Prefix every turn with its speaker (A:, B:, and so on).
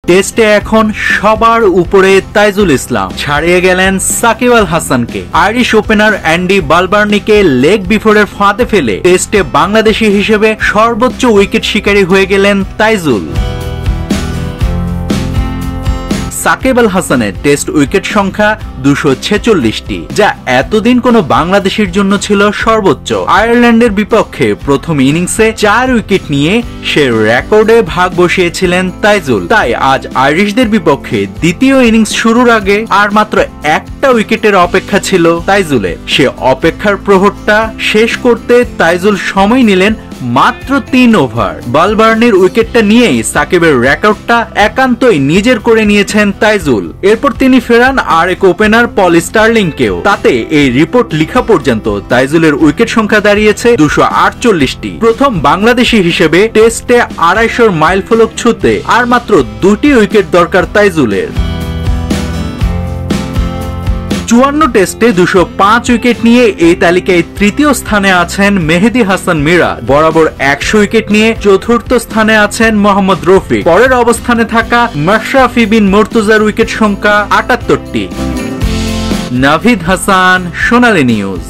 A: টেস্টে এখন সবার উপরে তাইজুল ইসলাম ছাড়িয়ে গেলেন সাকিব আল হাসানকে। আইরিশ ওপেনার অ্যান্ডি বালবার্নিকে লেগ বিফোরের ফাঁদে ফেলে টেস্টে বাংলাদেশি হিসেবে সর্বোচ্চ উইকেট শিকারী হয়ে গেলেন তাইজুল। সাকিব আল হাসানের টেস্ট উইকেট সংখ্যা 246টি, যা এতদিন কোনো বাংলাদেশির জন্য ছিল সর্বোচ্চ। আয়ারল্যান্ডের বিপক্ষে প্রথম ইনিংসে 4 উইকেট নিয়ে সে রেকর্ডে ভাগ বসিয়েছিলেন তাইজুল। তাই আজ আইরিশদের বিপক্ষে দ্বিতীয় ইনিংস শুরুর আগে আর মাত্র একটা উইকেটের অপেক্ষা ছিল তাইজুলের। সে অপেক্ষার প্রহরটা শেষ করতে তাইজুল সময় নিলেন মাত্র 3 ওভার। বালবার্নির উইকেটটা নিয়েই সাকিবের রেকর্ডটা একান্তই নিজের করে নিয়েছেন তাইজুল। এরপর তিনি ফেরান আরেক ওপেনার পল স্টার্লিংকেও। তাতে এই রিপোর্ট লেখা পর্যন্ত তাইজুলের উইকেট সংখ্যা দাঁড়িয়েছে 248টি। প্রথম বাংলাদেশি হিসেবে টেস্টে 250 মাইলফলক ছুঁতে আর মাত্র 2টি উইকেট দরকার তাইজুলের। 54 টেস্টে 205 উইকেট নিয়ে এই তালিকায় তৃতীয় স্থানে আছেন মেহেদী হাসান মিরাজ। বরাবর 100 উইকেট নিয়ে চতুর্থ স্থানে আছেন মোহাম্মদ রফিক। পরের অবস্থানে থাকা মাশরাফি বিন মুর্তজার উইকেট সংখ্যা 78টি। নাভিদ হাসান, সোনালী নিউজ।